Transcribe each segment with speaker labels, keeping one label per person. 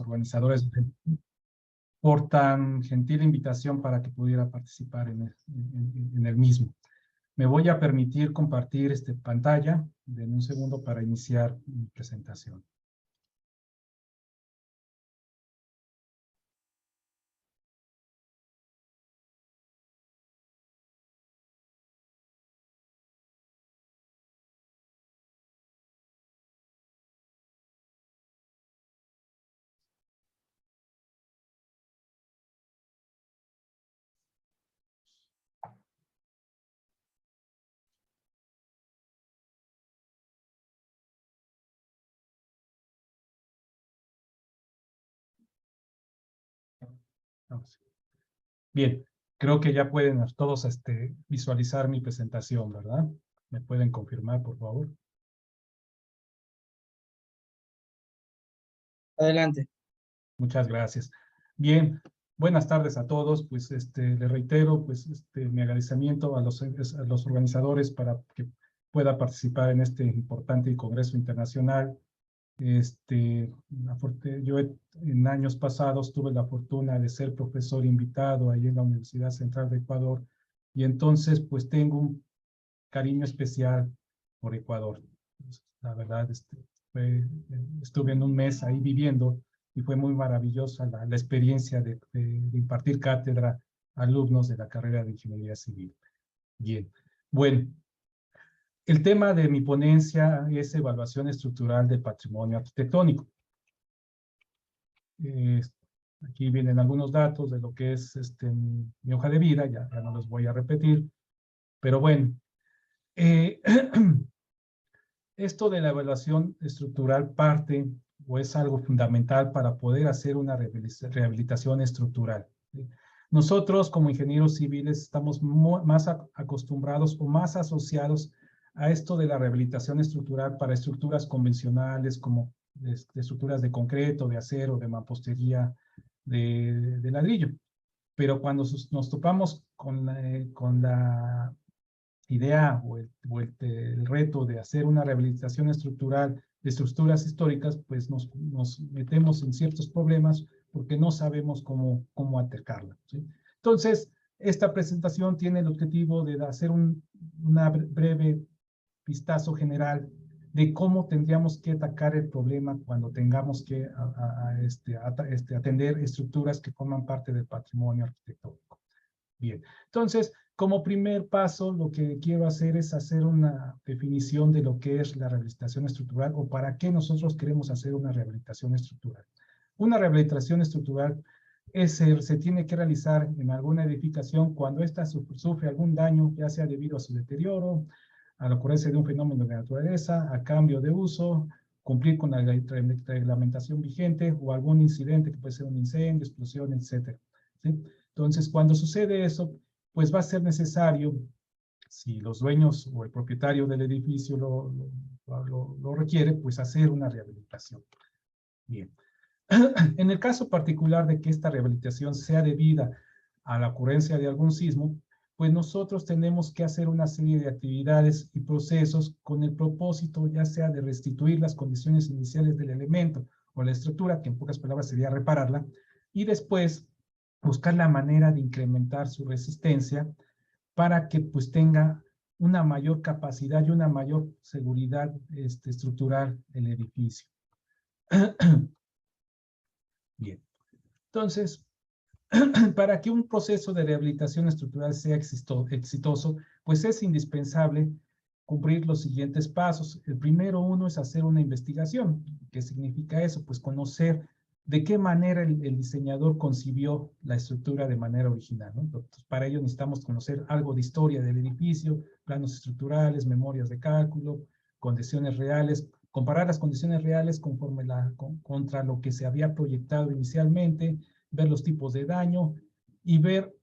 Speaker 1: organizadores por tan gentil invitación para que pudiera participar en el mismo. Me voy a permitir compartir pantalla en un segundo para iniciar mi presentación. Vamos. Bien, creo que ya pueden todos visualizar mi presentación, ¿verdad? ¿Me pueden confirmar, por favor?
Speaker 2: Adelante.
Speaker 1: Muchas gracias. Bien, buenas tardes a todos. Pues le reitero pues mi agradecimiento a los organizadores para que pueda participar en este importante congreso internacional. Yo en años pasados tuve la fortuna de ser profesor invitado ahí en la Universidad Central de Ecuador y entonces pues tengo un cariño especial por Ecuador. La verdad, estuve en un mes ahí viviendo y fue muy maravillosa la experiencia de impartir cátedra a alumnos de la carrera de Ingeniería Civil. Bien, bueno. El tema de mi ponencia es evaluación estructural del patrimonio arquitectónico. Aquí vienen algunos datos de lo que es mi hoja de vida, ya no los voy a repetir, pero bueno. Esto de la evaluación estructural parte o es algo fundamental para poder hacer una rehabilitación estructural. Nosotros como ingenieros civiles estamos más acostumbrados o más asociados a esto de la rehabilitación estructural para estructuras convencionales como estructuras de concreto, de acero, de mampostería, de ladrillo. Pero cuando nos topamos con la idea o el reto de hacer una rehabilitación estructural de estructuras históricas, pues nos metemos en ciertos problemas porque no sabemos cómo atacarla, ¿sí? Entonces, esta presentación tiene el objetivo de hacer una breve vistazo general de cómo tendríamos que atacar el problema cuando tengamos que atender estructuras que forman parte del patrimonio arquitectónico. Bien, entonces, como primer paso, lo que quiero hacer es hacer una definición de lo que es la rehabilitación estructural o para qué nosotros queremos hacer una rehabilitación estructural. Una rehabilitación estructural se tiene que realizar en alguna edificación cuando ésta sufre algún daño, ya sea debido a su deterioro, a la ocurrencia de un fenómeno de naturaleza, a cambio de uso, cumplir con la reglamentación vigente o algún incidente que puede ser un incendio, explosión, etc. ¿Sí? Entonces, cuando sucede eso, pues va a ser necesario, si los dueños o el propietario del edificio lo requiere, pues hacer una rehabilitación. Bien. En el caso particular de que esta rehabilitación sea debida a la ocurrencia de algún sismo, pues nosotros tenemos que hacer una serie de actividades y procesos con el propósito ya sea de restituir las condiciones iniciales del elemento o la estructura, que en pocas palabras sería repararla, y después buscar la manera de incrementar su resistencia para que pues tenga una mayor capacidad y una mayor seguridad estructural el edificio. Bien, entonces, para que un proceso de rehabilitación estructural sea exitoso, pues es indispensable cumplir los siguientes pasos. El primero uno es hacer una investigación. ¿Qué significa eso? Pues conocer de qué manera el diseñador concibió la estructura de manera original, ¿no? Entonces, para ello necesitamos conocer algo de historia del edificio, planos estructurales, memorias de cálculo, condiciones reales, comparar las condiciones reales conforme contra lo que se había proyectado inicialmente, ver los tipos de daño y ver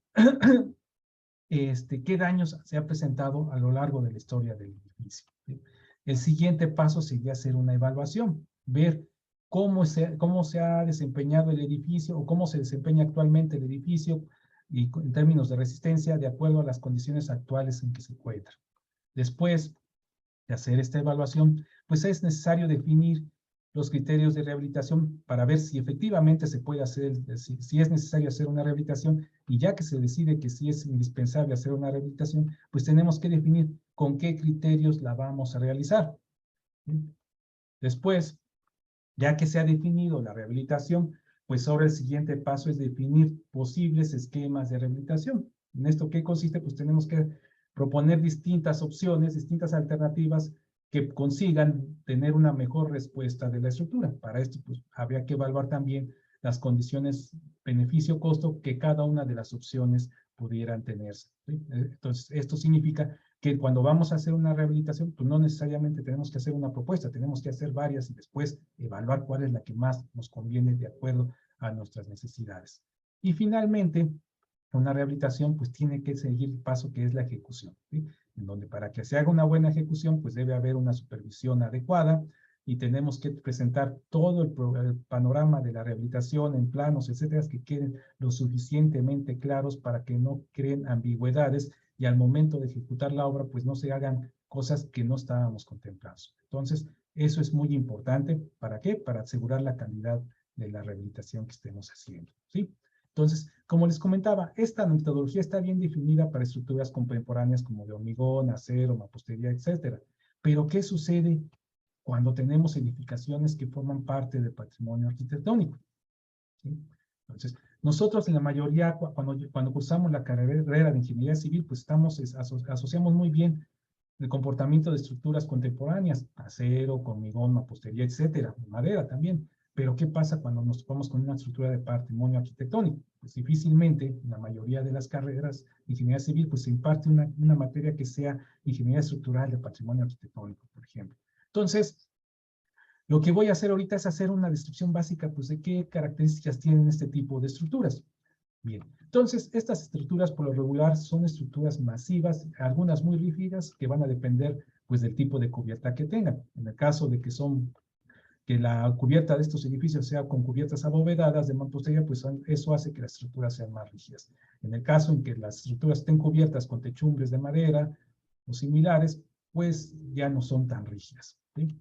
Speaker 1: qué daños se ha presentado a lo largo de la historia del edificio, ¿sí? El siguiente paso sería hacer una evaluación, ver cómo se ha desempeñado el edificio o cómo se desempeña actualmente el edificio y en términos de resistencia de acuerdo a las condiciones actuales en que se encuentra. Después de hacer esta evaluación, pues es necesario definir los criterios de rehabilitación para ver si efectivamente se puede hacer, si es necesario hacer una rehabilitación, y ya que se decide que sí es indispensable hacer una rehabilitación, pues tenemos que definir con qué criterios la vamos a realizar. Después, ya que se ha definido la rehabilitación, pues ahora el siguiente paso es definir posibles esquemas de rehabilitación. ¿En esto qué consiste? Pues tenemos que proponer distintas opciones, distintas alternativas que consigan tener una mejor respuesta de la estructura. Para esto, pues, habría que evaluar también las condiciones beneficio-costo que cada una de las opciones pudieran tenerse, ¿sí? Entonces, esto significa que cuando vamos a hacer una rehabilitación, pues no necesariamente tenemos que hacer una propuesta, tenemos que hacer varias y después evaluar cuál es la que más nos conviene de acuerdo a nuestras necesidades. Y finalmente, una rehabilitación pues tiene que seguir el paso que es la ejecución, ¿sí? En donde para que se haga una buena ejecución pues debe haber una supervisión adecuada y tenemos que presentar todo el panorama de la rehabilitación en planos, etcétera, que queden lo suficientemente claros para que no creen ambigüedades y al momento de ejecutar la obra pues no se hagan cosas que no estábamos contemplando. Entonces, eso es muy importante. ¿Para qué? Para asegurar la calidad de la rehabilitación que estemos haciendo, ¿sí? Entonces, como les comentaba, esta metodología está bien definida para estructuras contemporáneas como de hormigón, acero, mampostería, etcétera. Pero, ¿qué sucede cuando tenemos edificaciones que forman parte del patrimonio arquitectónico? ¿Sí? Entonces, nosotros en la mayoría, cuando cursamos la carrera de ingeniería civil, pues asociamos muy bien el comportamiento de estructuras contemporáneas, acero, hormigón, mampostería, etcétera, madera también. Pero ¿qué pasa cuando nos topamos con una estructura de patrimonio arquitectónico? Pues difícilmente, en la mayoría de las carreras de ingeniería civil, pues se imparte una materia que sea ingeniería estructural de patrimonio arquitectónico, por ejemplo. Entonces, lo que voy a hacer ahorita es hacer una descripción básica, pues, de qué características tienen este tipo de estructuras. Bien, entonces, estas estructuras por lo regular son estructuras masivas, algunas muy rígidas, que van a depender, pues, del tipo de cubierta que tengan. En el caso de que la cubierta de estos edificios sea con cubiertas abovedadas de mampostería, pues eso hace que las estructuras sean más rígidas. En el caso en que las estructuras estén cubiertas con techumbres de madera o similares, pues ya no son tan rígidas, ¿sí?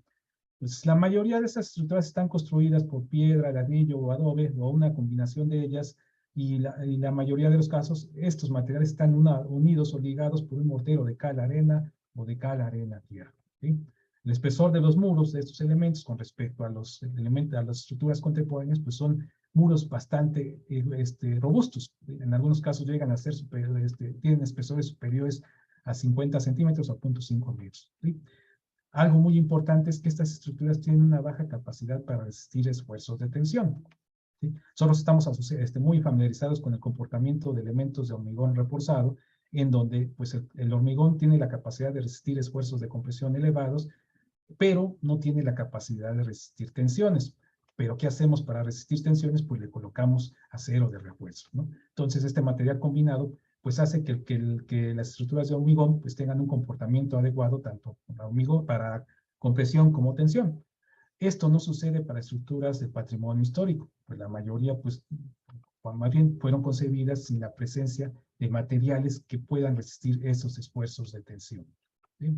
Speaker 1: Pues la mayoría de estas estructuras están construidas por piedra, ladrillo o adobe, o una combinación de ellas, y la mayoría de los casos, estos materiales están unidos o ligados por un mortero de cal arena o de cal arena tierra, ¿sí? El espesor de los muros de estos elementos con respecto a los elementos, a las estructuras contemporáneas, pues son muros bastante robustos. En algunos casos llegan a ser tienen espesores superiores a 50 centímetros o 0.5 metros, ¿sí? Algo muy importante es que estas estructuras tienen una baja capacidad para resistir esfuerzos de tensión, ¿sí? Nosotros estamos muy familiarizados con el comportamiento de elementos de hormigón reforzado, en donde pues, el hormigón tiene la capacidad de resistir esfuerzos de compresión elevados, pero no tiene la capacidad de resistir tensiones. Pero ¿qué hacemos para resistir tensiones? Pues le colocamos acero de refuerzo, ¿no? Entonces, este material combinado pues hace que las estructuras de hormigón pues tengan un comportamiento adecuado tanto para hormigón, para compresión como tensión. Esto no sucede para estructuras de patrimonio histórico, pues la mayoría pues más bien fueron concebidas sin la presencia de materiales que puedan resistir esos esfuerzos de tensión, ¿sí?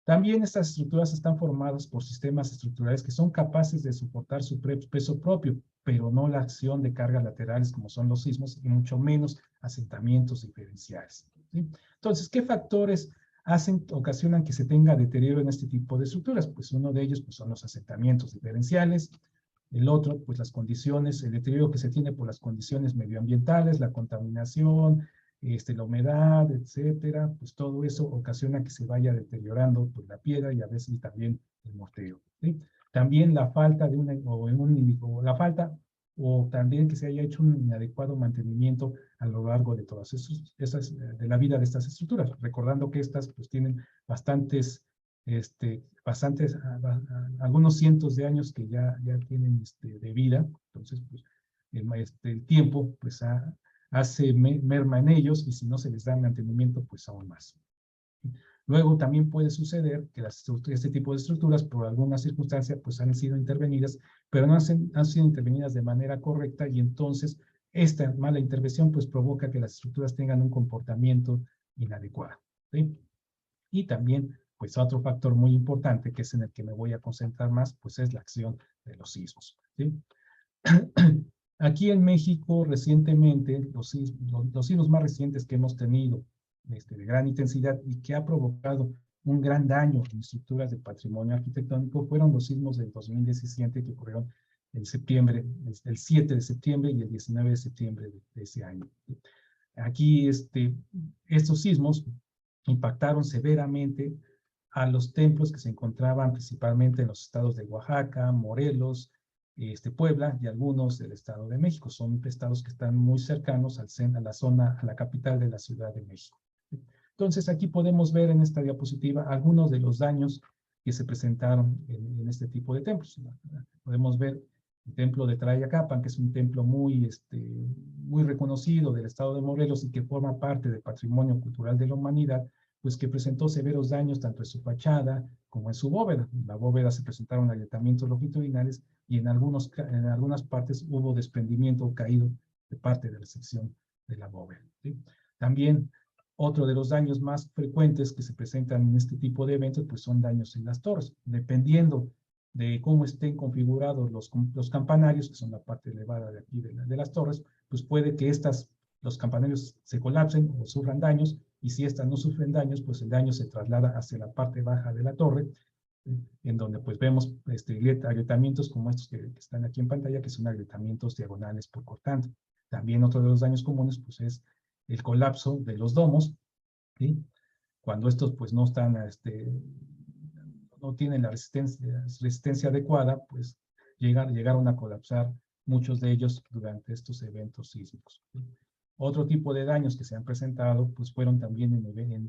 Speaker 1: También estas estructuras están formadas por sistemas estructurales que son capaces de soportar su peso propio, pero no la acción de cargas laterales como son los sismos y mucho menos asentamientos diferenciales, ¿sí? Entonces, ¿qué factores ocasionan que se tenga deterioro en este tipo de estructuras? Pues uno de ellos pues, son los asentamientos diferenciales, el otro, pues las condiciones, el deterioro que se tiene por las condiciones medioambientales, la contaminación, la humedad, etcétera, pues todo eso ocasiona que se vaya deteriorando pues, la piedra y a veces también el mortero, ¿sí? También la falta de la falta o también que se haya hecho un inadecuado mantenimiento a lo largo de todas de la vida de estas estructuras, recordando que estas pues tienen algunos cientos de años que ya tienen de vida, entonces pues el tiempo pues hace merma en ellos y si no se les da mantenimiento, pues aún más. Luego también puede suceder que este tipo de estructuras, por alguna circunstancia, pues han sido intervenidas, pero no han sido intervenidas de manera correcta y entonces esta mala intervención pues provoca que las estructuras tengan un comportamiento inadecuado, ¿sí? Y también pues otro factor muy importante, que es en el que me voy a concentrar más, pues es la acción de los sismos, ¿sí? Aquí en México, recientemente, los sismos más recientes que hemos tenido, de gran intensidad y que ha provocado un gran daño en estructuras de patrimonio arquitectónico, fueron los sismos del 2017 que ocurrieron en septiembre, el 7 de septiembre y el 19 de septiembre de ese año. Aquí estos sismos impactaron severamente a los templos que se encontraban principalmente en los estados de Oaxaca, Morelos, Puebla y algunos del Estado de México. Son estados que están muy cercanos a la zona, a la capital de la Ciudad de México. Entonces, aquí podemos ver en esta diapositiva algunos de los daños que se presentaron en este tipo de templos. Podemos ver el templo de Tlayacapan, que es un templo muy reconocido del estado de Morelos y que forma parte del patrimonio cultural de la humanidad, pues que presentó severos daños tanto en su fachada como en su bóveda. En la bóveda se presentaron agrietamientos longitudinales y en algunas partes hubo desprendimiento o caído de parte de la sección de la bóveda, ¿sí? También otro de los daños más frecuentes que se presentan en este tipo de eventos, pues son daños en las torres. Dependiendo de cómo estén configurados los campanarios, que son la parte elevada de aquí de las torres, pues puede que los campanarios se colapsen o sufran daños, y si estas no sufren daños, pues el daño se traslada hacia la parte baja de la torre, en donde pues vemos agrietamientos como estos que están aquí en pantalla, que son agrietamientos diagonales por cortante. También otro de los daños comunes pues es el colapso de los domos, ¿sí? Cuando estos pues no están, no tienen la resistencia adecuada, pues llegaron a colapsar muchos de ellos durante estos eventos sísmicos, ¿sí? Otro tipo de daños que se han presentado, pues fueron también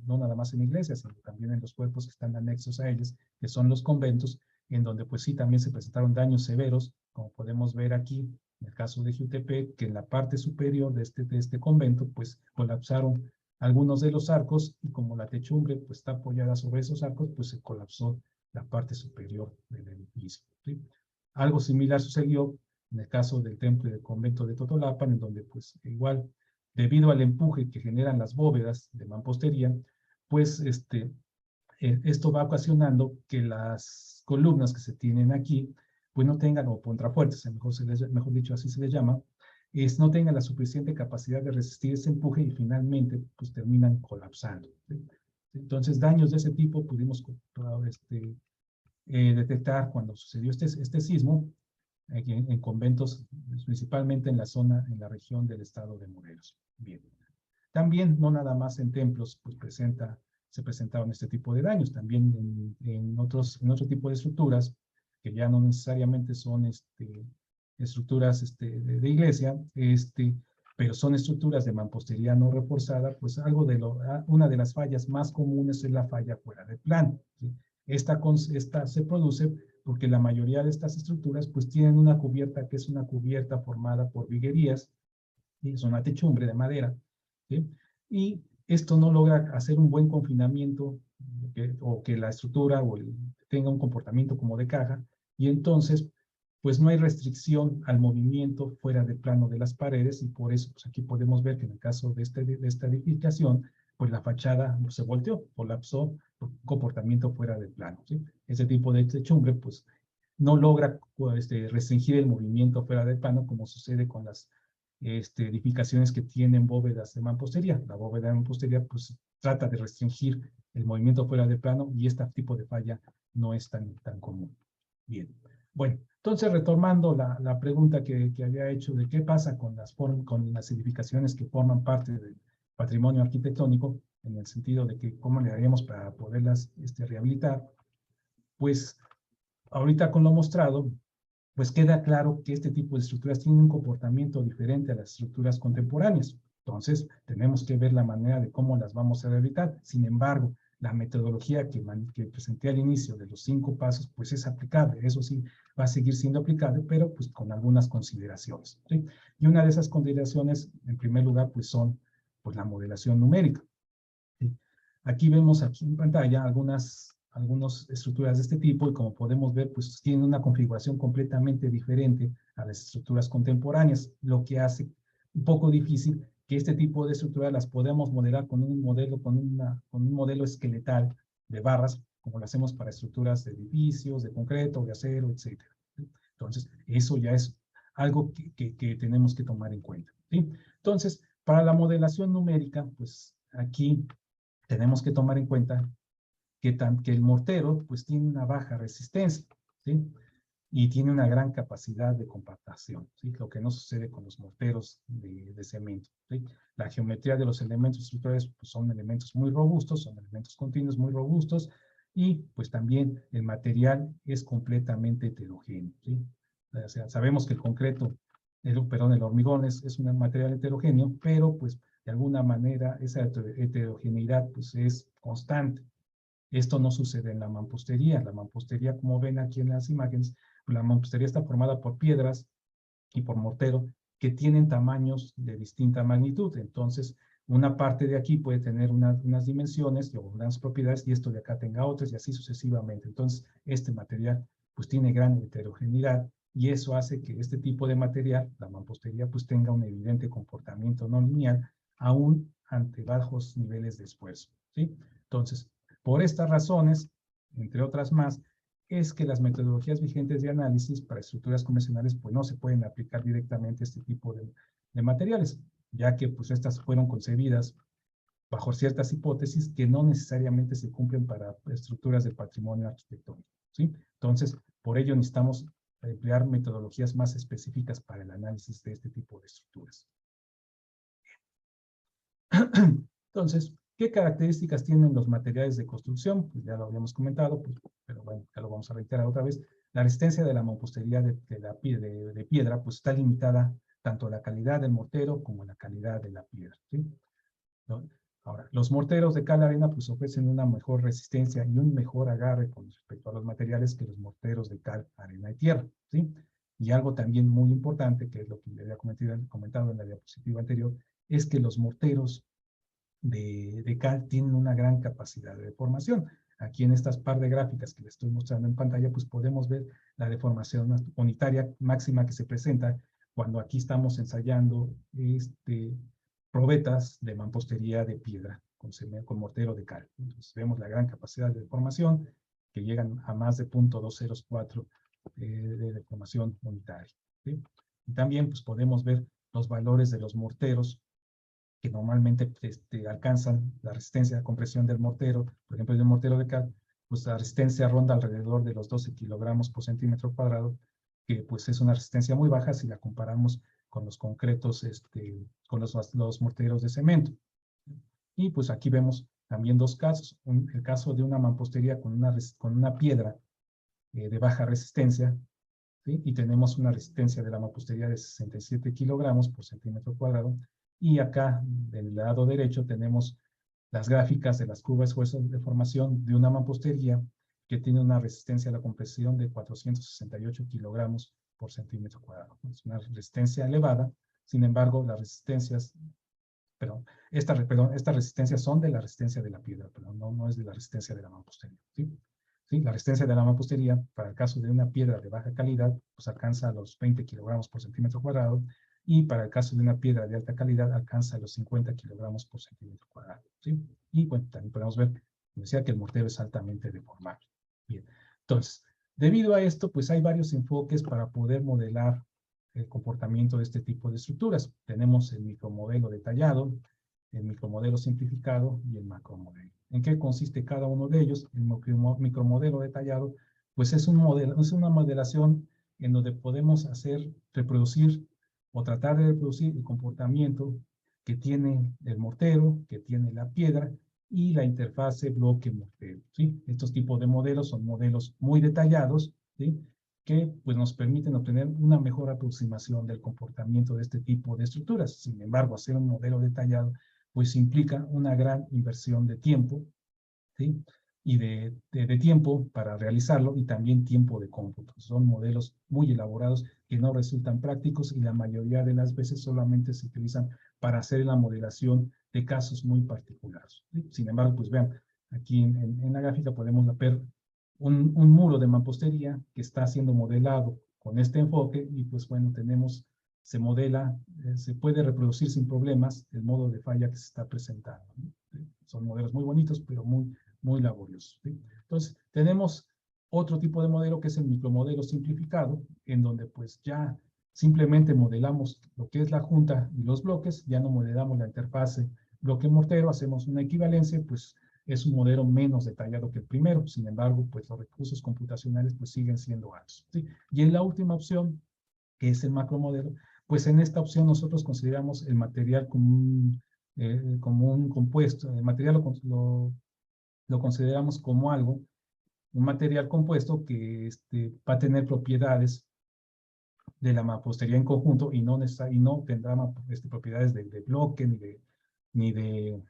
Speaker 1: no nada más en iglesias, sino también en los cuerpos que están anexos a ellos, que son los conventos, en donde pues sí también se presentaron daños severos, como podemos ver aquí, en el caso de Jiutepec, que en la parte superior de este convento, pues colapsaron algunos de los arcos, y como la techumbre pues está apoyada sobre esos arcos, pues se colapsó la parte superior del edificio, ¿sí? Algo similar sucedió en el caso del templo y del convento de Totolapan, en donde pues igual, debido al empuje que generan las bóvedas de mampostería, pues esto va ocasionando que las columnas que se tienen aquí, pues no tengan, o contrafuertes, mejor dicho así se les llama, no tengan la suficiente capacidad de resistir ese empuje y finalmente pues terminan colapsando, ¿sí? Entonces daños de ese tipo pudimos detectar cuando sucedió este sismo en conventos, principalmente en la región del estado de Morelos. Bien. También, no nada más en templos, pues se presentaron este tipo de daños, también en otro tipo de estructuras, que ya no necesariamente son estructuras de iglesia, pero son estructuras de mampostería no reforzada, pues una de las fallas más comunes es la falla fuera de plano, ¿sí? Esta se produce porque la mayoría de estas estructuras pues tienen una cubierta que es una cubierta formada por viguerías, ¿sí? Es una techumbre de madera, ¿sí? Y esto no logra hacer un buen confinamiento o que la estructura tenga un comportamiento como de caja, y entonces pues no hay restricción al movimiento fuera del plano de las paredes, y por eso pues aquí podemos ver que en el caso de esta edificación, pues la fachada se volteó, colapsó por comportamiento fuera del plano, ¿sí? Ese tipo de techumbre pues no logra restringir el movimiento fuera del plano, como sucede con las edificaciones que tienen bóvedas de mampostería. La bóveda de mampostería pues trata de restringir el movimiento fuera del plano, y este tipo de falla no es tan común. Bien, bueno, entonces retomando la pregunta que había hecho de qué pasa con las edificaciones que forman parte del patrimonio arquitectónico, en el sentido de que cómo le haríamos para poderlas rehabilitar, pues ahorita con lo mostrado, pues queda claro que este tipo de estructuras tienen un comportamiento diferente a las estructuras contemporáneas. Entonces, tenemos que ver la manera de cómo las vamos a rehabilitar. Sin embargo, la metodología que presenté al inicio de los 5 pasos, pues es aplicable. Eso sí, va a seguir siendo aplicable, pero pues con algunas consideraciones, ¿sí? Y una de esas consideraciones, en primer lugar, pues son pues la modelación numérica, ¿sí? Aquí vemos aquí en pantalla algunas estructuras de este tipo, y como podemos ver, pues tienen una configuración completamente diferente a las estructuras contemporáneas, lo que hace un poco difícil que este tipo de estructuras las podamos modelar con un modelo esqueletal de barras, como lo hacemos para estructuras de edificios, de concreto, de acero, etcétera. Entonces, eso ya es algo que tenemos que tomar en cuenta, ¿sí? Entonces, para la modelación numérica, pues aquí tenemos que tomar en cuenta que el mortero pues tiene una baja resistencia, ¿sí? Y tiene una gran capacidad de compactación, ¿sí? Lo que no sucede con los morteros de cemento, ¿sí? La geometría de los elementos estructurales pues, son elementos muy robustos, son elementos continuos muy robustos, y pues también el material es completamente heterogéneo, ¿sí? O sea, sabemos que el concreto, el hormigón es un material heterogéneo, pero pues de alguna manera esa heterogeneidad pues es constante. Esto no sucede en la mampostería. La mampostería, como ven aquí en las imágenes, la mampostería está formada por piedras y por mortero que tienen tamaños de distinta magnitud. Entonces, una parte de aquí puede tener unas dimensiones o unas propiedades y esto de acá tenga otras y así sucesivamente. Entonces, este material pues tiene gran heterogeneidad y eso hace que este tipo de material, la mampostería, pues tenga un evidente comportamiento no lineal aún ante bajos niveles de esfuerzo, ¿sí? Entonces, por estas razones, entre otras más, es que las metodologías vigentes de análisis para estructuras convencionales pues no se pueden aplicar directamente a este tipo de materiales, ya que pues estas fueron concebidas bajo ciertas hipótesis que no necesariamente se cumplen para estructuras del patrimonio arquitectónico, ¿sí? Entonces, por ello necesitamos emplear metodologías más específicas para el análisis de este tipo de estructuras. Entonces, ¿qué características tienen los materiales de construcción? Pues ya lo habíamos comentado, pues, pero bueno, ya lo vamos a reiterar otra vez. La resistencia de la mampostería de piedra pues está limitada tanto a la calidad del mortero como a la calidad de la piedra, ¿sí? ¿No? Ahora, los morteros de cal arena pues ofrecen una mejor resistencia y un mejor agarre con respecto a los materiales que los morteros de cal, arena y tierra, ¿sí? Y algo también muy importante, que es lo que le había comentado en la diapositiva anterior, es que los morteros de cal tienen una gran capacidad de deformación. Aquí en estas par de gráficas que les estoy mostrando en pantalla, pues podemos ver la deformación unitaria máxima que se presenta cuando aquí estamos ensayando probetas de mampostería de piedra con mortero de cal. Entonces vemos la gran capacidad de deformación que llegan a más de 0.204 de deformación unitaria, ¿sí? Y también pues podemos ver los valores de los morteros que normalmente alcanzan la resistencia a compresión del mortero, por ejemplo, del mortero de cal, pues la resistencia ronda alrededor de los 12 kilogramos por centímetro cuadrado, que pues es una resistencia muy baja si la comparamos con los concretos, con los morteros de cemento. Y pues aquí vemos también dos casos, el caso de una mampostería con una piedra de baja resistencia, ¿sí? Y tenemos una resistencia de la mampostería de 67 kilogramos por centímetro cuadrado. Y acá, del lado derecho, tenemos las gráficas de las curvas de esfuerzo de formación de una mampostería que tiene una resistencia a la compresión de 468 kilogramos por centímetro cuadrado. Es una resistencia elevada, sin embargo, las resistencias, estas resistencias son de la resistencia de la piedra, pero no es de la resistencia de la mampostería, ¿sí? ¿Sí? La resistencia de la mampostería, para el caso de una piedra de baja calidad, pues alcanza los 20 kilogramos por centímetro cuadrado, y para el caso de una piedra de alta calidad, alcanza los 50 kilogramos por centímetro cuadrado, ¿sí? Y bueno, también podemos ver, como decía, que el mortero es altamente deformable. Bien, entonces, debido a esto, pues hay varios enfoques para poder modelar el comportamiento de este tipo de estructuras. Tenemos el micromodelo detallado, el micromodelo simplificado y el macromodelo. ¿En qué consiste cada uno de ellos? El micromodelo detallado, pues es una modelación en donde podemos reproducir o tratar de reproducir el comportamiento que tiene el mortero, que tiene la piedra y la interfase bloque-mortero, ¿sí? Estos tipos de modelos son modelos muy detallados, ¿sí? Que pues, nos permiten obtener una mejor aproximación del comportamiento de este tipo de estructuras. Sin embargo, hacer un modelo detallado pues implica una gran inversión de tiempo, ¿sí? Y de tiempo para realizarlo y también tiempo de cómputo. Son modelos muy elaborados que no resultan prácticos y la mayoría de las veces solamente se utilizan para hacer la modelación de casos muy particulares, ¿sí? Sin embargo, pues vean, aquí en la gráfica podemos ver un muro de mampostería que está siendo modelado con este enfoque y pues bueno, se modela, se puede reproducir sin problemas el modo de falla que se está presentando, ¿no? Son modelos muy bonitos, pero muy muy laborioso, ¿sí? Entonces, tenemos otro tipo de modelo que es el micromodelo simplificado, en donde pues ya simplemente modelamos lo que es la junta y los bloques, ya no modelamos la interfase bloque-mortero, hacemos una equivalencia, pues es un modelo menos detallado que el primero, sin embargo, pues los recursos computacionales pues siguen siendo altos, ¿sí? Y en la última opción, que es el macromodelo, pues en esta opción nosotros consideramos el material como un compuesto, el material lo consideramos como algo, un material compuesto que va a tener propiedades de la mampostería en conjunto y no tendrá propiedades de bloque ni de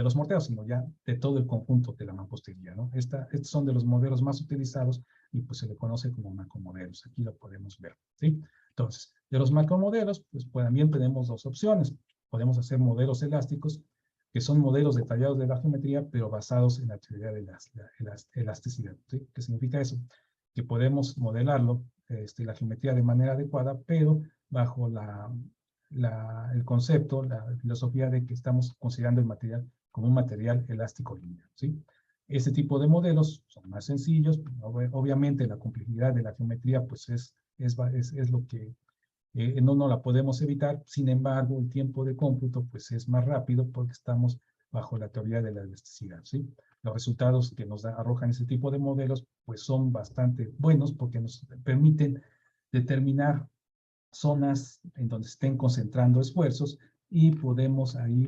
Speaker 1: los morteros, sino ya de todo el conjunto de la mampostería, ¿no? Estos son de los modelos más utilizados y pues se le conoce como macromodelos. Aquí lo podemos ver, ¿sí? Entonces, de los macromodelos, pues también tenemos dos opciones. Podemos hacer modelos elásticos, que son modelos detallados de la geometría, pero basados en la teoría de la elasticidad, ¿sí? ¿Qué significa eso? Que podemos modelarlo, la geometría de manera adecuada, pero bajo el concepto, la filosofía de que estamos considerando el material como un material elástico lineal, ¿sí? Este tipo de modelos son más sencillos, obviamente la complejidad de la geometría pues es lo que no la podemos evitar, sin embargo el tiempo de cómputo pues es más rápido porque estamos bajo la teoría de la elasticidad, ¿sí? Los resultados que nos arrojan ese tipo de modelos pues son bastante buenos porque nos permiten determinar zonas en donde estén concentrando esfuerzos y podemos ahí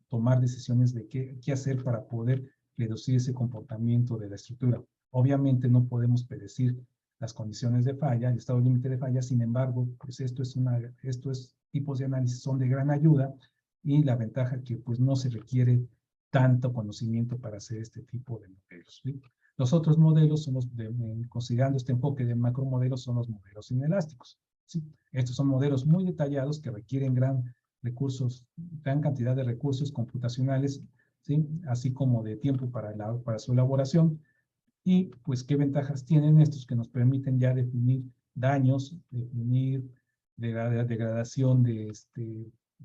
Speaker 1: tomar decisiones de qué hacer para poder reducir ese comportamiento de la estructura. Obviamente no podemos predecir las condiciones de falla, el estado límite de falla, sin embargo, pues estos tipos de análisis son de gran ayuda y la ventaja que pues no se requiere tanto conocimiento para hacer este tipo de modelos, ¿sí? Los otros modelos son considerando este enfoque de macromodelos, son los modelos inelásticos, ¿sí? Estos son modelos muy detallados que requieren gran cantidad de recursos computacionales, ¿sí? Así como de tiempo para su elaboración. Y pues qué ventajas tienen estos que nos permiten ya definir daños, definir degradación de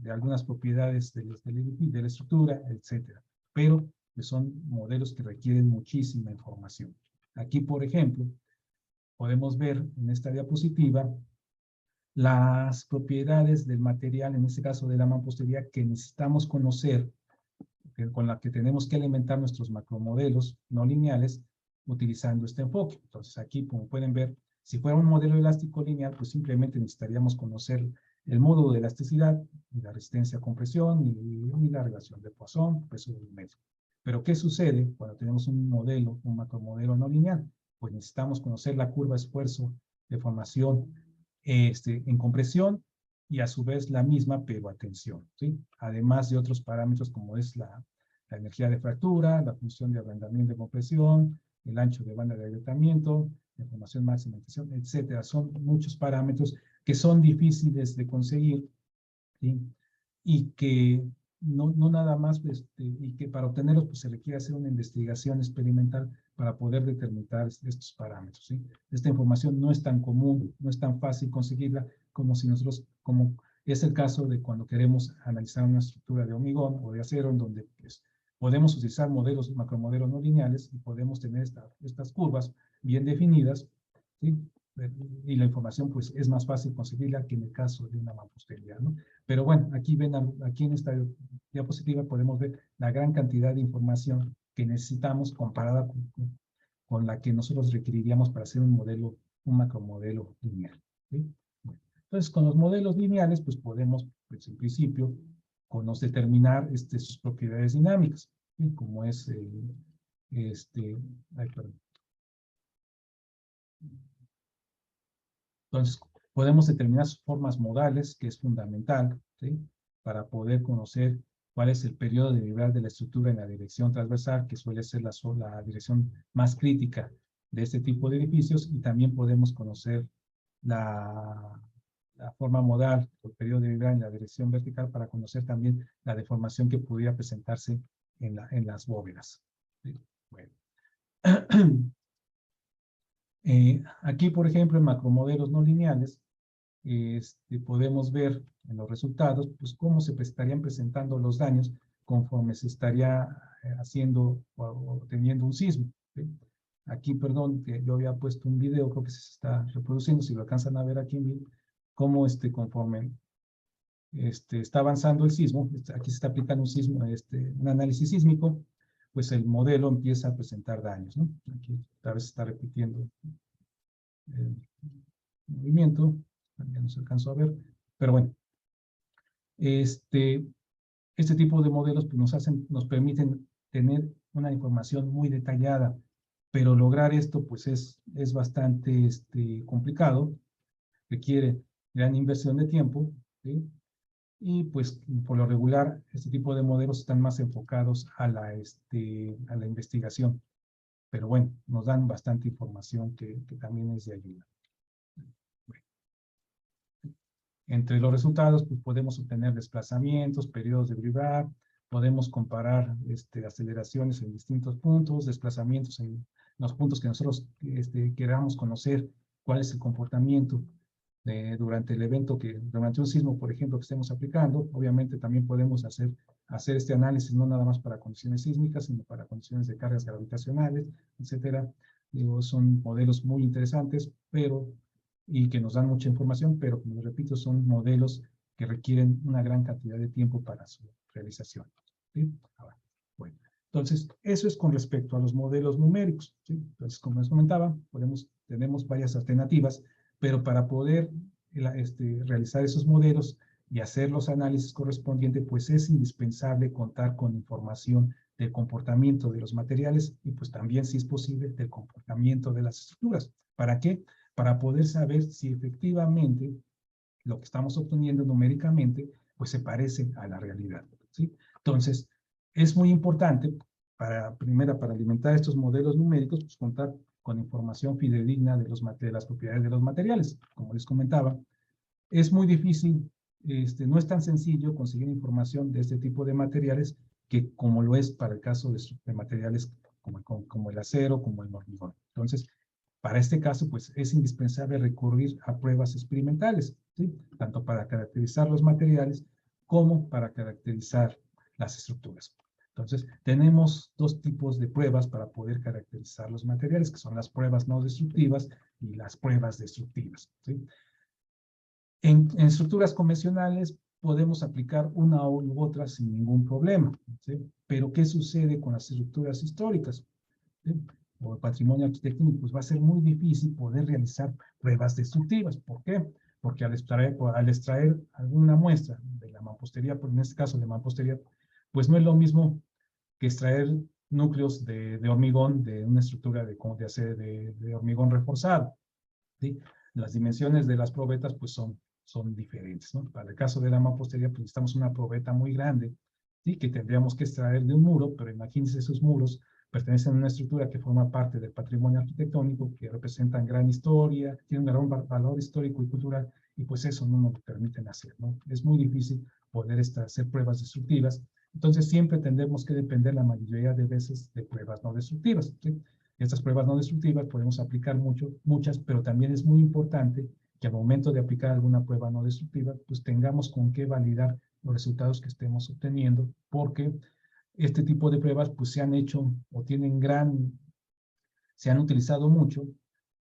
Speaker 1: algunas propiedades de la estructura, etcétera. Pero pues, son modelos que requieren muchísima información. Aquí, por ejemplo, podemos ver en esta diapositiva las propiedades del material, en este caso de la mampostería, que necesitamos conocer, con la que tenemos que alimentar nuestros macromodelos no lineales utilizando este enfoque. Entonces aquí, como pueden ver, si fuera un modelo elástico lineal, pues simplemente necesitaríamos conocer el módulo de elasticidad, y la resistencia a compresión y la relación de Poisson, peso del metro. Pero ¿qué sucede cuando tenemos un macromodelo no lineal? Pues necesitamos conocer la curva esfuerzo de formación en compresión y a su vez la misma, pero a tensión, ¿sí? Además de otros parámetros como es la energía de fractura, la función de arrendamiento de compresión, el ancho de banda de agrietamiento, la formación máxima de tensión, etcétera. Son muchos parámetros que son difíciles de conseguir, ¿sí? Y que no nada más, y que para obtenerlos pues, se requiere hacer una investigación experimental para poder determinar estos parámetros, ¿sí? Esta información no es tan común, no es tan fácil conseguirla como es el caso de cuando queremos analizar una estructura de hormigón o de acero, en donde pues, podemos utilizar macromodelos no lineales y podemos tener estas curvas bien definidas, ¿sí? Y la información pues es más fácil conseguirla que en el caso de una mampostería, ¿no? Pero bueno, aquí en esta diapositiva podemos ver la gran cantidad de información que necesitamos comparada con la que nosotros requeriríamos para hacer un macromodelo lineal, ¿sí? Entonces, con los modelos lineales, pues podemos, pues en principio, determinar sus propiedades dinámicas, ¿sí? Como es Entonces, podemos determinar sus formas modales, que es fundamental, ¿sí? Para poder conocer cuál es el periodo de vibrar de la estructura en la dirección transversal, que suele ser la dirección más crítica de este tipo de edificios, y también podemos conocer la forma modal, el periodo de vibrar en la dirección vertical, para conocer también la deformación que pudiera presentarse en las bóvedas, ¿sí? Bueno. Aquí, por ejemplo, en macromodelos no lineales, podemos ver en los resultados pues, cómo se estarían presentando los daños conforme se estaría haciendo o teniendo un sismo, ¿sí? Aquí, perdón, que yo había puesto un video, creo que se está reproduciendo, si lo alcanzan a ver aquí en vivo, cómo conforme está avanzando el sismo, aquí se está aplicando un sismo, un análisis sísmico, pues el modelo empieza a presentar daños, ¿no? Aquí otra vez se está repitiendo el movimiento, ya no se alcanzó a ver, pero bueno, este tipo de modelos pues, nos permiten tener una información muy detallada, pero lograr esto pues es bastante complicado, requiere gran inversión de tiempo, ¿sí? Y pues por lo regular este tipo de modelos están más enfocados a la investigación, pero bueno, nos dan bastante información que también es de ayuda. Bueno, entre los resultados pues podemos obtener desplazamientos, periodos de vibrar, podemos comparar aceleraciones en distintos puntos, desplazamientos en los puntos que nosotros queramos conocer cuál es el comportamiento durante el evento, durante un sismo, por ejemplo, que estemos aplicando. Obviamente también podemos hacer este análisis no nada más para condiciones sísmicas, sino para condiciones de cargas gravitacionales, etcétera. Digo, son modelos muy interesantes, y que nos dan mucha información, pero como repito, son modelos que requieren una gran cantidad de tiempo para su realización, ¿sí? Ahora, bueno, entonces, eso es con respecto a los modelos numéricos, ¿sí? Entonces, como les comentaba, tenemos varias alternativas, pero para poder realizar esos modelos y hacer los análisis correspondientes, pues es indispensable contar con información del comportamiento de los materiales y pues también, si es posible, del comportamiento de las estructuras. ¿Para qué? Para poder saber si efectivamente lo que estamos obteniendo numéricamente pues se parece a la realidad, ¿sí? Entonces, es muy importante primero para alimentar estos modelos numéricos, pues contar con información fidedigna de las propiedades de los materiales. Como les comentaba, es muy difícil, no es tan sencillo conseguir información de este tipo de materiales que como lo es para el caso de materiales como el acero, como el hormigón. Entonces, para este caso, pues es indispensable recurrir a pruebas experimentales, ¿sí? Tanto para caracterizar los materiales como para caracterizar las estructuras. Entonces, tenemos dos tipos de pruebas para poder caracterizar los materiales, que son las pruebas no destructivas y las pruebas destructivas, ¿sí? En estructuras convencionales podemos aplicar una u otra sin ningún problema, ¿sí? Pero ¿qué sucede con las estructuras históricas, ¿sí? O el patrimonio arquitectónico? Pues va a ser muy difícil poder realizar pruebas destructivas. ¿Por qué? Porque al extraer alguna muestra de la mampostería, pues en este caso de mampostería, pues no es lo mismo que extraer núcleos de hormigón de una estructura de hormigón reforzado, ¿sí? Las dimensiones de las probetas pues son diferentes, ¿no? Para el caso de la mampostería pues necesitamos una probeta muy grande, ¿sí? Que tendríamos que extraer de un muro, pero imagínense, esos muros pertenecen a una estructura que forma parte del patrimonio arquitectónico, que representan gran historia, tienen un gran valor histórico y cultural, y pues eso no nos lo permiten hacer, ¿no? Es muy difícil poder hacer pruebas destructivas. Entonces siempre tendremos que depender la mayoría de veces de pruebas no destructivas, ¿sí? Estas pruebas no destructivas podemos aplicar muchas, pero también es muy importante que al momento de aplicar alguna prueba no destructiva, pues tengamos con qué validar los resultados que estemos obteniendo, porque este tipo de pruebas pues se han hecho o se han utilizado mucho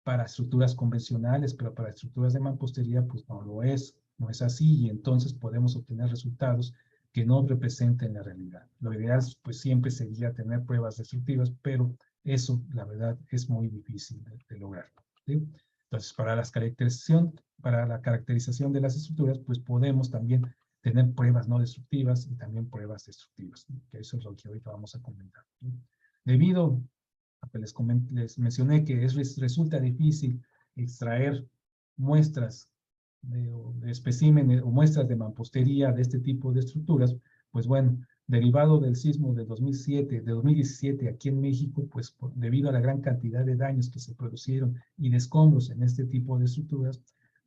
Speaker 1: para estructuras convencionales, pero para estructuras de mampostería pues no es así, y entonces podemos obtener resultados que no representen la realidad. Lo ideal pues siempre sería tener pruebas destructivas, pero eso la verdad es muy difícil de lograr, ¿sí? Entonces para la caracterización de las estructuras pues podemos también tener pruebas no destructivas y también pruebas destructivas, ¿no? Que eso es lo que ahorita vamos a comentar, ¿no? Debido que les mencioné que resulta difícil extraer muestras de especímenes o muestras de mampostería de este tipo de estructuras, pues bueno, derivado del sismo de 2017 aquí en México, pues debido a la gran cantidad de daños que se produjeron y de escombros en este tipo de estructuras,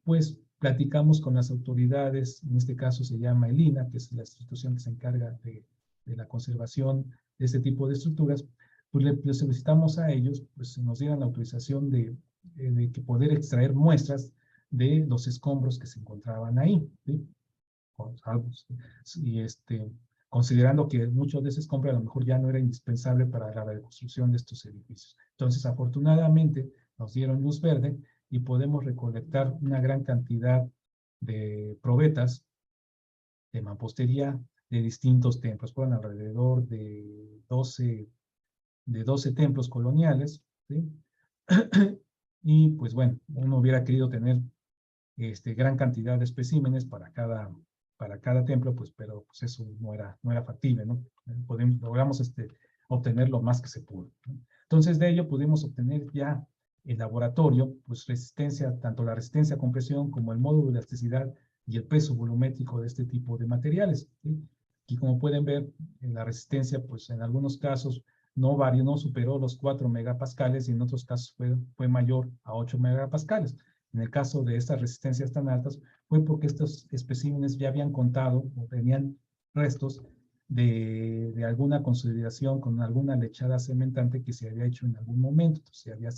Speaker 1: pues platicamos con las autoridades, en este caso se llama el INAH, que es la institución que se encarga de la conservación de este tipo de estructuras, pues le solicitamos a ellos, pues nos dieran la autorización de que poder extraer muestras de los escombros que se encontraban ahí, ¿sí? Y considerando que muchos de esos compras a lo mejor ya no era indispensable para la reconstrucción de estos edificios. Entonces, afortunadamente, nos dieron luz verde y podemos recolectar una gran cantidad de probetas de mampostería de distintos templos. Fueron alrededor de 12 templos coloniales, ¿sí? Y pues bueno, uno hubiera querido tener gran cantidad de especímenes para cada templo, pues, pero pues eso no era factible, ¿no? Logramos obtener lo más que se pudo, ¿no? Entonces, de ello pudimos obtener ya el laboratorio, pues resistencia, tanto la resistencia a compresión como el módulo de elasticidad y el peso volumétrico de este tipo de materiales, ¿sí? Y como pueden ver, en la resistencia, pues en algunos casos no varió, no superó los 4 megapascales y en otros casos fue mayor a 8 megapascales. En el caso de estas resistencias tan altas, fue porque estos especímenes ya habían contado o tenían restos de alguna consolidación con alguna lechada cementante que se había hecho en algún momento, ya había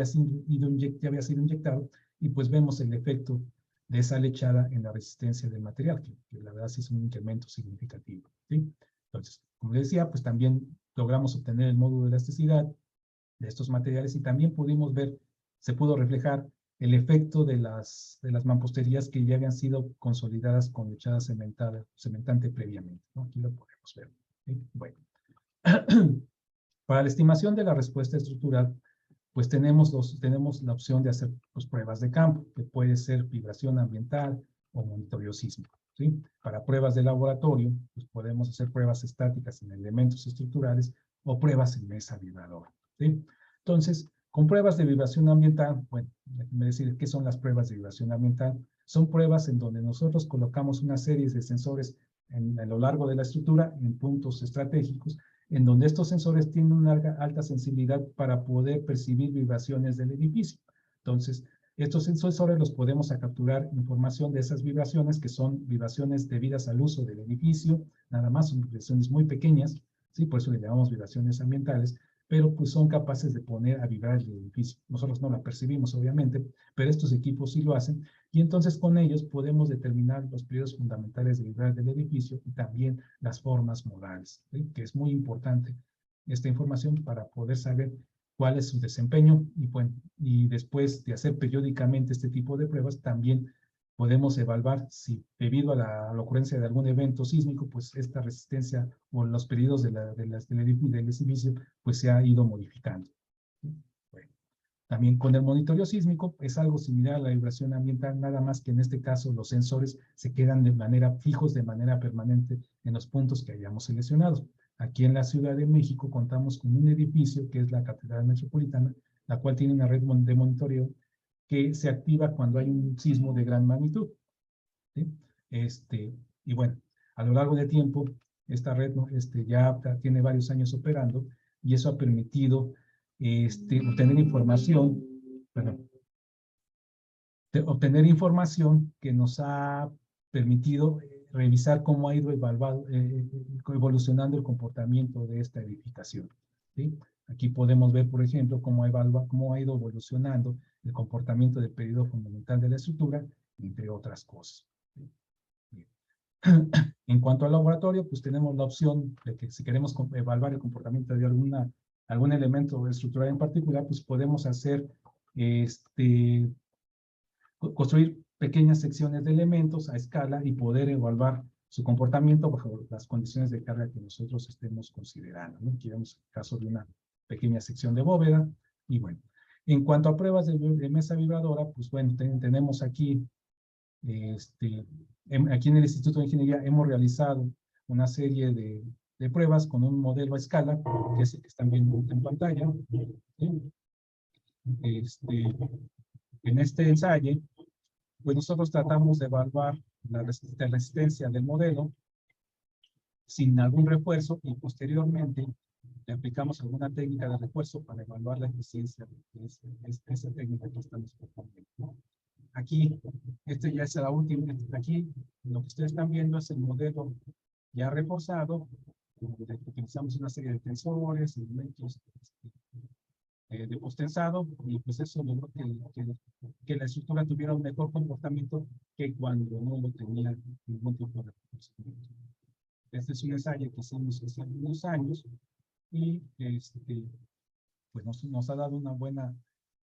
Speaker 1: sido inyectado, y pues vemos el efecto de esa lechada en la resistencia del material, que la verdad sí es un incremento significativo, ¿sí? Entonces, como les decía, pues también logramos obtener el módulo de elasticidad de estos materiales y también pudimos ver, se pudo reflejar el efecto de las mamposterías que ya habían sido consolidadas con lechada cementante previamente, ¿no? Aquí lo podemos ver, ¿sí? Bueno, para la estimación de la respuesta estructural, pues tenemos la opción de hacer pues, pruebas de campo, que puede ser vibración ambiental o monitoreo sísmico, ¿sí? Para pruebas de laboratorio, pues podemos hacer pruebas estáticas en elementos estructurales o pruebas en mesa vibradora, ¿sí? Entonces, con pruebas de vibración ambiental, bueno, déjenme decir qué son las pruebas de vibración ambiental. Son pruebas en donde nosotros colocamos una serie de sensores a lo largo de la estructura en puntos estratégicos, en donde estos sensores tienen una alta sensibilidad para poder percibir vibraciones del edificio. Entonces, estos sensores los podemos capturar información de esas vibraciones, que son vibraciones debidas al uso del edificio, nada más, son vibraciones muy pequeñas, ¿sí? Por eso le llamamos vibraciones ambientales, pero pues son capaces de poner a vibrar el edificio. Nosotros no la percibimos, obviamente, pero estos equipos sí lo hacen, y entonces con ellos podemos determinar los periodos fundamentales de vibrar del edificio y también las formas modales, ¿sí? Que es muy importante esta información para poder saber cuál es su desempeño, y, bueno, y después de hacer periódicamente este tipo de pruebas, también podemos evaluar si debido a la ocurrencia de algún evento sísmico, pues esta resistencia o los periodos del edificio, pues se ha ido modificando. Bueno, también con el monitoreo sísmico es algo similar a la vibración ambiental, nada más que en este caso los sensores se quedan fijos de manera permanente en los puntos que hayamos seleccionado. Aquí en la Ciudad de México contamos con un edificio que es la Catedral Metropolitana, la cual tiene una red de monitoreo que se activa cuando hay un sismo de gran magnitud, ¿sí? Y bueno, a lo largo del tiempo, esta red ya tiene varios años operando, y eso ha permitido obtener información, perdón, obtener información que nos ha permitido revisar cómo ha ido evolucionando el comportamiento de esta edificación, ¿sí? Aquí podemos ver, por ejemplo, cómo ha ido evolucionando el comportamiento del periodo fundamental de la estructura, entre otras cosas, ¿sí? En cuanto al laboratorio, pues tenemos la opción de que si queremos evaluar el comportamiento de algún elemento estructural en particular, pues podemos hacer construir pequeñas secciones de elementos a escala y poder evaluar su comportamiento bajo las condiciones de carga que nosotros estemos considerando, ¿no? Aquí vemos el caso de una pequeña sección de bóveda. Y bueno, en cuanto a pruebas de mesa vibradora, pues bueno, tenemos aquí, aquí en el Instituto de Ingeniería hemos realizado una serie de pruebas con un modelo a escala, que es el que están viendo en pantalla, ¿sí? En este ensayo, pues nosotros tratamos de evaluar la resistencia del modelo sin algún refuerzo, y posteriormente le aplicamos alguna técnica de refuerzo para evaluar la eficiencia de esa técnica que estamos proponiendo, ¿no? Aquí, ya es la última, aquí lo que ustedes están viendo es el modelo ya reforzado, donde utilizamos una serie de tensores, elementos de postensado, y pues eso logró que la estructura tuviera un mejor comportamiento que cuando no lo tenía ningún tipo de reconocimiento. Este es un ensayo que hicimos hace algunos años y pues nos ha dado una buena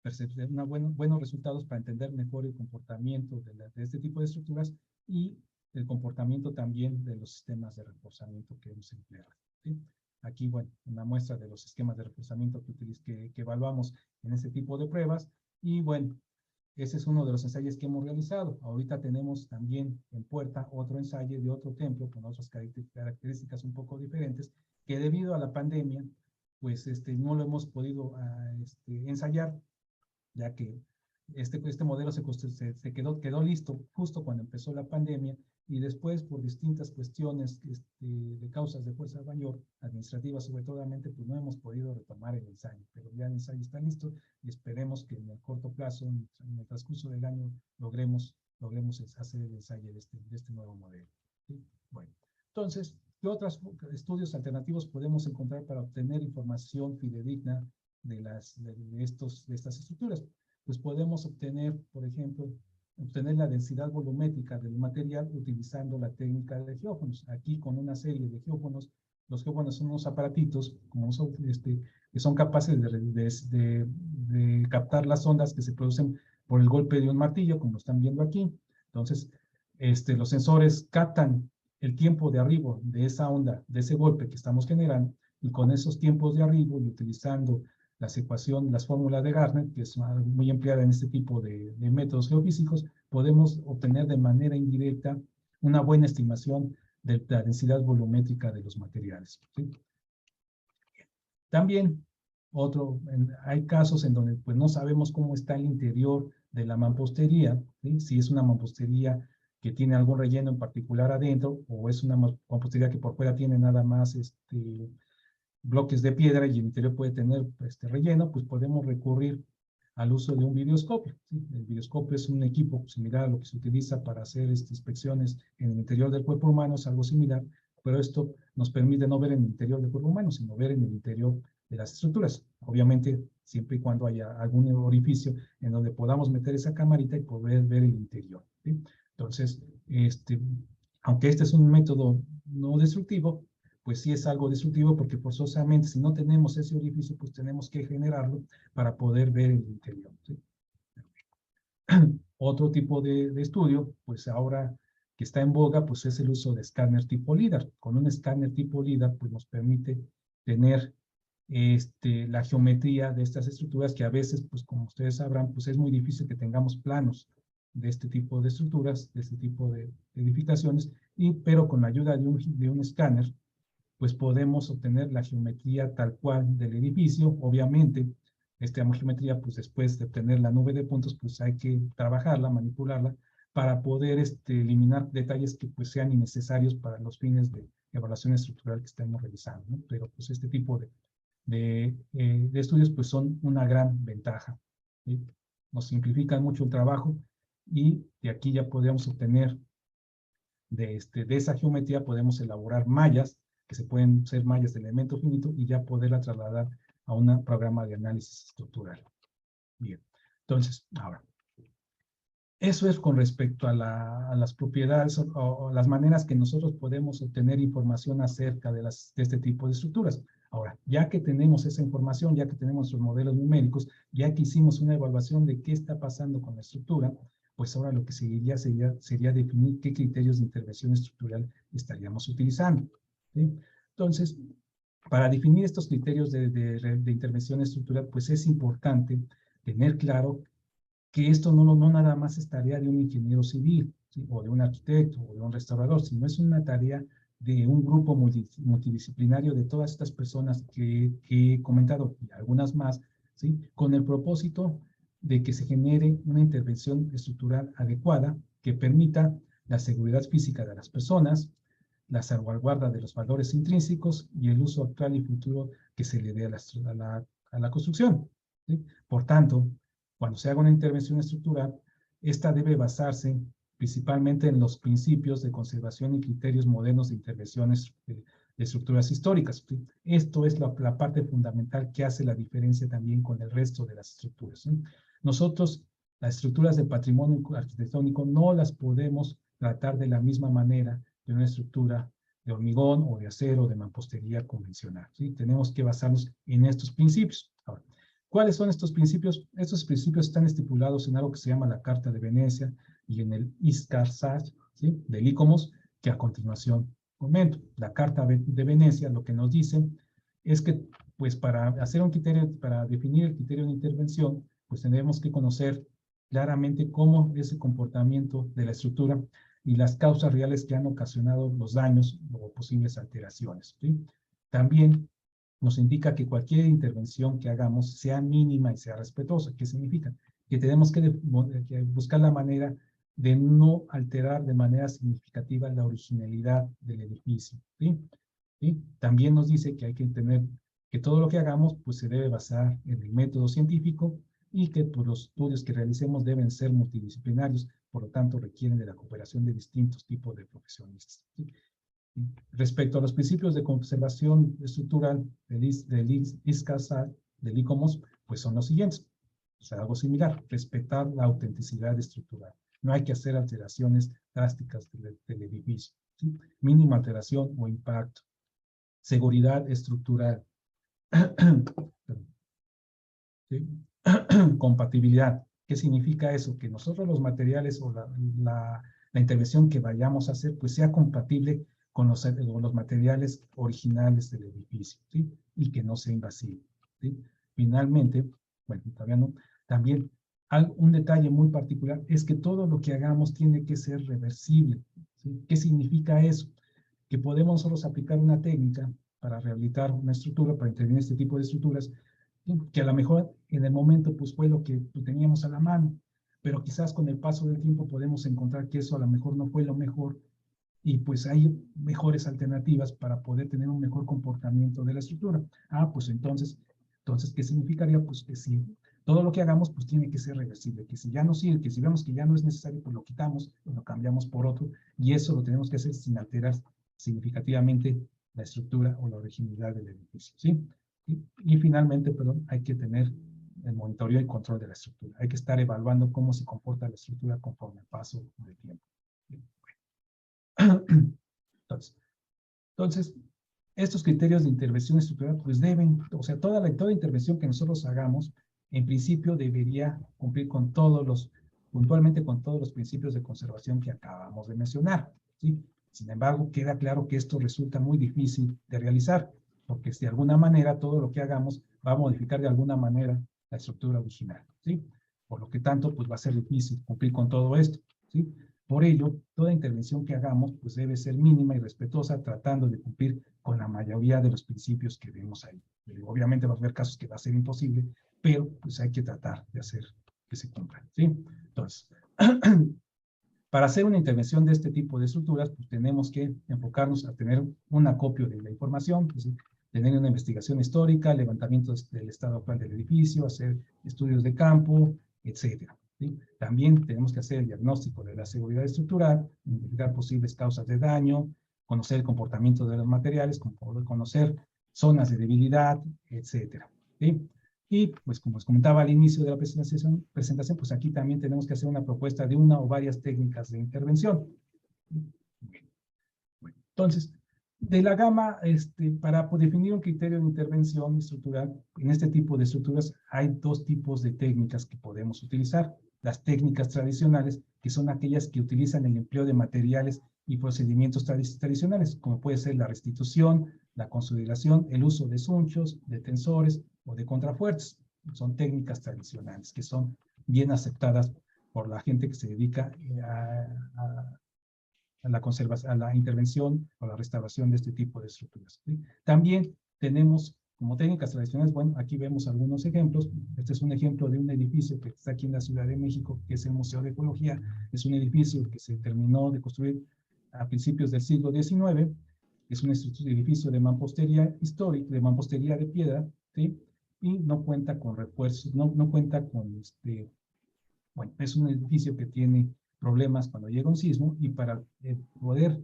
Speaker 1: percepción, buenos resultados para entender mejor el comportamiento de este tipo de estructuras y el comportamiento también de los sistemas de reforzamiento que hemos empleado, ¿sí? Aquí, bueno, una muestra de los esquemas de reforzamiento que evaluamos en este tipo de pruebas. Y bueno, ese es uno de los ensayos que hemos realizado. Ahorita tenemos también en puerta otro ensayo de otro templo con otras características un poco diferentes, que debido a la pandemia, pues no lo hemos podido ensayar, ya que este modelo se quedó listo justo cuando empezó la pandemia, y después por distintas cuestiones de causas de fuerza mayor, administrativas sobre todo, pues no hemos podido retomar el ensayo, pero ya el ensayo está listo y esperemos que en el corto plazo, en el transcurso del año, logremos hacer el ensayo de este nuevo modelo, ¿sí? Bueno, entonces, ¿qué otros estudios alternativos podemos encontrar para obtener información fidedigna de estas estructuras? Pues podemos obtener, por ejemplo, la densidad volumétrica del material utilizando la técnica de geófonos. Aquí con una serie de geófonos, los geófonos son unos aparatitos que son capaces de captar las ondas que se producen por el golpe de un martillo, como están viendo aquí. Entonces, los sensores captan el tiempo de arribo de esa onda, de ese golpe que estamos generando, y con esos tiempos de arribo y utilizando las fórmulas de Garner, que es muy empleada en este tipo de métodos geofísicos, podemos obtener de manera indirecta una buena estimación de la densidad volumétrica de los materiales, ¿sí? También hay casos en donde pues, no sabemos cómo está el interior de la mampostería, ¿sí? Si es una mampostería que tiene algún relleno en particular adentro, o es una mampostería que por fuera tiene nada más bloques de piedra y el interior puede tener relleno, pues podemos recurrir al uso de un videoscopio, ¿sí? El videoscopio es un equipo similar a lo que se utiliza para hacer inspecciones en el interior del cuerpo humano, es algo similar, pero esto nos permite no ver en el interior del cuerpo humano, sino ver en el interior de las estructuras. Obviamente, siempre y cuando haya algún orificio en donde podamos meter esa camarita y poder ver el interior, ¿sí? Entonces, aunque este es un método no destructivo, pues sí es algo destructivo porque forzosamente si no tenemos ese orificio, pues tenemos que generarlo para poder ver el interior, ¿sí? Otro tipo de estudio, pues ahora que está en boga, pues es el uso de escáner tipo LIDAR. Con un escáner tipo LIDAR, pues nos permite tener la geometría de estas estructuras que a veces, pues como ustedes sabrán, pues es muy difícil que tengamos planos de este tipo de estructuras, de este tipo de edificaciones, pero con la ayuda de un escáner, pues podemos obtener la geometría tal cual del edificio. Obviamente, esta geometría, pues después de obtener la nube de puntos, pues hay que trabajarla, manipularla, para poder eliminar detalles que pues sean innecesarios para los fines de evaluación estructural que estemos realizando, ¿no? Pero pues este tipo de estudios pues son una gran ventaja, ¿sí? Nos simplifican mucho el trabajo y de aquí ya podemos obtener de esa geometría podemos elaborar mallas, que se pueden ser mallas de elemento finito, y ya poderla trasladar a un programa de análisis estructural. Bien, entonces, ahora, eso es con respecto a las propiedades o las maneras que nosotros podemos obtener información acerca de este tipo de estructuras. Ahora, ya que tenemos esa información, ya que tenemos los modelos numéricos, ya que hicimos una evaluación de qué está pasando con la estructura, pues ahora lo que seguiría sería definir qué criterios de intervención estructural estaríamos utilizando, ¿sí? Entonces, para definir estos criterios de intervención estructural, pues es importante tener claro que esto no nada más es tarea de un ingeniero civil, ¿sí? O de un arquitecto o de un restaurador, sino es una tarea de un grupo multidisciplinario de todas estas personas que he comentado y algunas más, ¿sí? Con el propósito de que se genere una intervención estructural adecuada que permita la seguridad física de las personas, la salvaguarda de los valores intrínsecos y el uso actual y futuro que se le dé a la construcción, ¿sí? Por tanto, cuando se haga una intervención estructural, esta debe basarse principalmente en los principios de conservación y criterios modernos de intervenciones de estructuras históricas, ¿sí? Esto es la parte fundamental que hace la diferencia también con el resto de las estructuras, ¿sí? Nosotros, las estructuras del patrimonio arquitectónico no las podemos tratar de la misma manera de una estructura de hormigón o de acero o de mampostería convencional, ¿sí? Tenemos que basarnos en estos principios. Ahora, ¿cuáles son estos principios? Estos principios están estipulados en algo que se llama la Carta de Venecia y en el ISCAR-SAC, ¿sí? Del ICOMOS, que a continuación comento. La Carta de Venecia lo que nos dice es que, pues, para hacer un criterio, para definir el criterio de intervención, pues tenemos que conocer claramente cómo es el comportamiento de la estructura y las causas reales que han ocasionado los daños o posibles alteraciones, ¿sí? También nos indica que cualquier intervención que hagamos sea mínima y sea respetuosa. ¿Qué significa? Que tenemos que buscar la manera de no alterar de manera significativa la originalidad del edificio, ¿sí? ¿Sí? También nos dice que hay que entender que todo lo que hagamos pues se debe basar en el método científico y que pues, los estudios que realicemos deben ser multidisciplinarios, por lo tanto requieren de la cooperación de distintos tipos de profesionistas, ¿sí? Respecto a los principios de conservación estructural del ISCASA, del ICOMOS, pues son los siguientes. O sea, algo similar, respetar la autenticidad estructural. No hay que hacer alteraciones drásticas del edificio, ¿sí? Mínima alteración o impacto. Seguridad estructural. ¿Sí? Compatibilidad. ¿Qué significa eso? Que nosotros los materiales o la intervención que vayamos a hacer pues sea compatible con los materiales originales del edificio, ¿sí? Y que no sea invasivo, ¿sí? Finalmente, bueno, todavía no, también un detalle muy particular es que todo lo que hagamos tiene que ser reversible, ¿sí? ¿Qué significa eso? Que podemos nosotros aplicar una técnica para rehabilitar una estructura, para intervenir este tipo de estructuras, que a lo mejor en el momento pues fue lo que teníamos a la mano, pero quizás con el paso del tiempo podemos encontrar que eso a lo mejor no fue lo mejor y pues hay mejores alternativas para poder tener un mejor comportamiento de la estructura. Pues entonces, ¿qué significaría? Pues que si todo lo que hagamos pues tiene que ser reversible, que si ya no sirve, que si vemos que ya no es necesario, pues lo quitamos, lo cambiamos por otro, y eso lo tenemos que hacer sin alterar significativamente la estructura o la originalidad del edificio, ¿sí? Y finalmente, perdón, hay que tener el monitoreo y control de la estructura. Hay que estar evaluando cómo se comporta la estructura conforme el paso del tiempo. Entonces, estos criterios de intervención estructural, pues deben, o sea, toda intervención que nosotros hagamos, en principio debería cumplir con puntualmente con todos los principios de conservación que acabamos de mencionar, ¿sí? Sin embargo, queda claro que esto resulta muy difícil de realizar, porque de alguna manera todo lo que hagamos va a modificar de alguna manera la estructura original, ¿sí? Por lo que tanto, pues va a ser difícil cumplir con todo esto, ¿sí? Por ello, toda intervención que hagamos pues debe ser mínima y respetuosa, tratando de cumplir con la mayoría de los principios que vemos ahí. Obviamente va a haber casos que va a ser imposible, pero pues hay que tratar de hacer que se cumplan, ¿sí? Entonces, para hacer una intervención de este tipo de estructuras, pues tenemos que enfocarnos a tener un acopio de la información, pues, tener una investigación histórica, levantamientos del estado actual del edificio, hacer estudios de campo, etcétera. ¿Sí? También tenemos que hacer el diagnóstico de la seguridad estructural, identificar posibles causas de daño, conocer el comportamiento de los materiales, conocer zonas de debilidad, etcétera. ¿Sí? Y pues como les comentaba al inicio de la presentación, pues aquí también tenemos que hacer una propuesta de una o varias técnicas de intervención. Bueno, entonces, de la gama, para definir un criterio de intervención estructural, en este tipo de estructuras hay dos tipos de técnicas que podemos utilizar. Las técnicas tradicionales, que son aquellas que utilizan el empleo de materiales y procedimientos tradicionales, como puede ser la restitución, la consolidación, el uso de sunchos, de tensores o de contrafuertes. Son técnicas tradicionales que son bien aceptadas por la gente que se dedica a la intervención o la restauración de este tipo de estructuras, ¿sí? También tenemos como técnicas tradicionales, bueno, aquí vemos algunos ejemplos. Este es un ejemplo de un edificio que está aquí en la Ciudad de México, que es el Museo de Ecología. Es un edificio que se terminó de construir a principios del siglo XIX. Es un edificio de mampostería histórica, de mampostería de piedra, ¿sí? Y no cuenta con refuerzos, no cuenta con bueno, es un edificio que tiene problemas cuando llega un sismo y para poder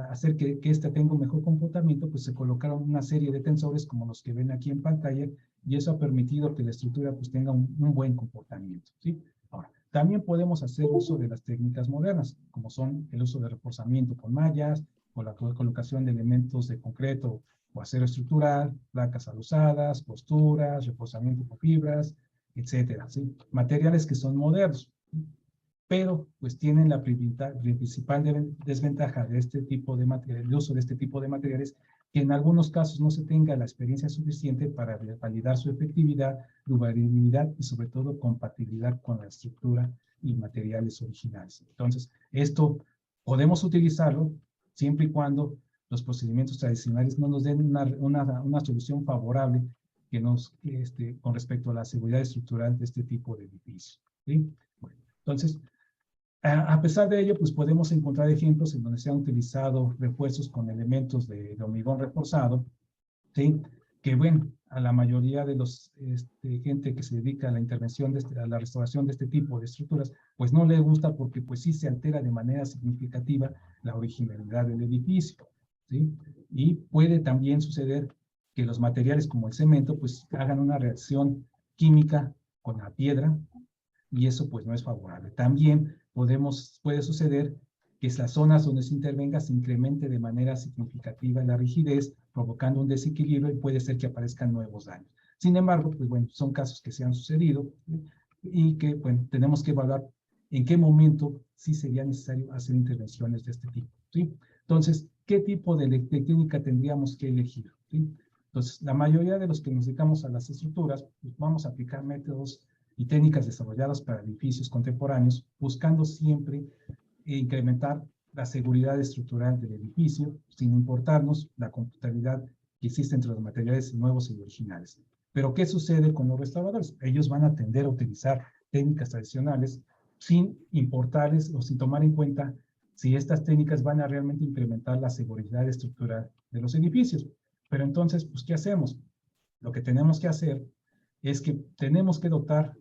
Speaker 1: hacer que éste tenga un mejor comportamiento, pues se colocaron una serie de tensores como los que ven aquí en pantalla y eso ha permitido que la estructura pues tenga un buen comportamiento, ¿sí? Ahora, también podemos hacer uso de las técnicas modernas, como son el uso de reforzamiento con mallas, o la colocación de elementos de concreto o acero estructural, placas alusadas, posturas, reforzamiento con fibras, etcétera, ¿sí? Materiales que son modernos, pero pues tienen la principal desventaja de este tipo de materiales, el uso de este tipo de materiales, que en algunos casos no se tenga la experiencia suficiente para validar su efectividad, durabilidad y sobre todo compatibilidad con la estructura y materiales originales. Entonces, esto podemos utilizarlo siempre y cuando los procedimientos tradicionales no nos den una solución favorable que nos, con respecto a la seguridad estructural de este tipo de edificios, ¿sí? Bueno, entonces, a pesar de ello, pues podemos encontrar ejemplos en donde se han utilizado refuerzos con elementos de hormigón reforzado, ¿sí? Que bueno, a la mayoría de los gente que se dedica a la intervención, a la restauración de este tipo de estructuras, pues no le gusta porque pues sí se altera de manera significativa la originalidad del edificio, ¿sí? Y puede también suceder que los materiales como el cemento pues hagan una reacción química con la piedra, y eso pues no es favorable. También puede suceder que las zonas donde se intervenga se incremente de manera significativa la rigidez, provocando un desequilibrio y puede ser que aparezcan nuevos daños. Sin embargo, pues bueno, son casos que se han sucedido, ¿sí? Y que, bueno, tenemos que evaluar en qué momento sí sería necesario hacer intervenciones de este tipo, ¿sí? Entonces, ¿qué tipo de técnica tendríamos que elegir? ¿Sí? Entonces, la mayoría de los que nos dedicamos a las estructuras, pues vamos a aplicar métodos y técnicas desarrolladas para edificios contemporáneos, buscando siempre incrementar la seguridad estructural del edificio, sin importarnos la compatibilidad que existe entre los materiales nuevos y originales. Pero, ¿qué sucede con los restauradores? Ellos van a tender a utilizar técnicas tradicionales sin importarles o sin tomar en cuenta si estas técnicas van a realmente incrementar la seguridad estructural de los edificios. Pero entonces, pues, ¿qué hacemos? Lo que tenemos que hacer es que tenemos que dotar,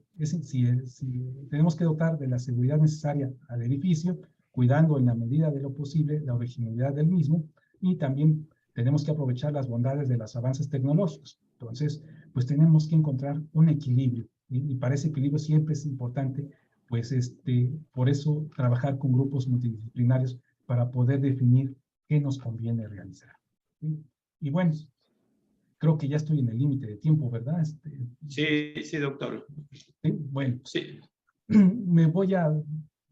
Speaker 1: tenemos que dotar de la seguridad necesaria al edificio, cuidando en la medida de lo posible la originalidad del mismo, y también tenemos que aprovechar las bondades de los avances tecnológicos. Entonces, pues tenemos que encontrar un equilibrio, y para ese equilibrio siempre es importante, pues por eso trabajar con grupos multidisciplinarios para poder definir qué nos conviene realizar, ¿sí? Y bueno, creo que ya estoy en el límite de tiempo, ¿verdad?
Speaker 2: Sí, sí, doctor.
Speaker 1: ¿Sí? Bueno,
Speaker 2: sí.
Speaker 1: Me voy a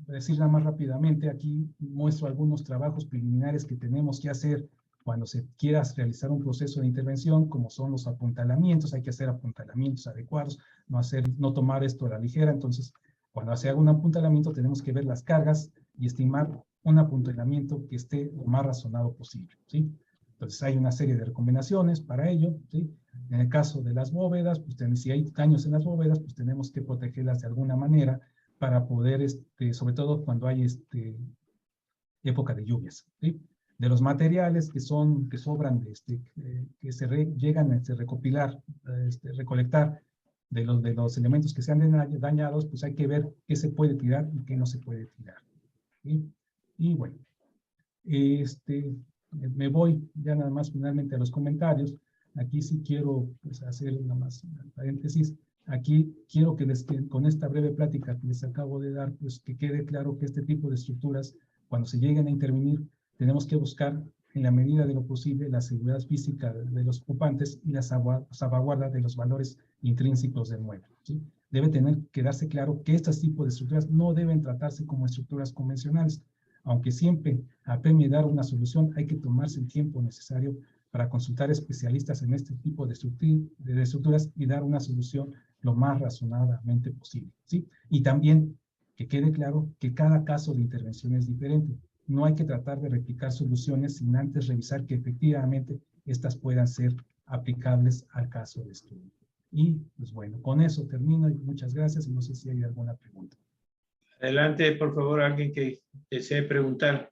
Speaker 1: decir nada más rápidamente. Aquí muestro algunos trabajos preliminares que tenemos que hacer cuando se quiera realizar un proceso de intervención, como son los apuntalamientos. Hay que hacer apuntalamientos adecuados, no tomar esto a la ligera. Entonces, cuando se haga un apuntalamiento, tenemos que ver las cargas y estimar un apuntalamiento que esté lo más razonado posible, ¿sí? Entonces, hay una serie de recomendaciones para ello, ¿sí? En el caso de las bóvedas, pues si hay daños en las bóvedas, pues tenemos que protegerlas de alguna manera para poder, sobre todo cuando hay época de lluvias, ¿sí? De los materiales que sobran, que llegan a recopilar, recolectar de los elementos que se han dañados, pues hay que ver qué se puede tirar y qué no se puede tirar, ¿sí? Y bueno, me voy ya nada más finalmente a los comentarios. Aquí sí quiero pues, hacer nada más un paréntesis. Aquí quiero que con esta breve plática que les acabo de dar, pues que quede claro que este tipo de estructuras, cuando se lleguen a intervenir, tenemos que buscar en la medida de lo posible la seguridad física de los ocupantes y la salvaguarda de los valores intrínsecos del mueble, ¿sí? Debe que darse claro que estos tipos de estructuras no deben tratarse como estructuras convencionales. Aunque siempre apremie dar una solución, hay que tomarse el tiempo necesario para consultar especialistas en este tipo de estructuras y dar una solución lo más razonadamente posible, ¿sí? Y también que quede claro que cada caso de intervención es diferente. No hay que tratar de replicar soluciones sin antes revisar que efectivamente estas puedan ser aplicables al caso de estudio. Y pues bueno, con eso termino y muchas gracias y no sé si hay alguna pregunta.
Speaker 2: Adelante, por favor, alguien que desee preguntar.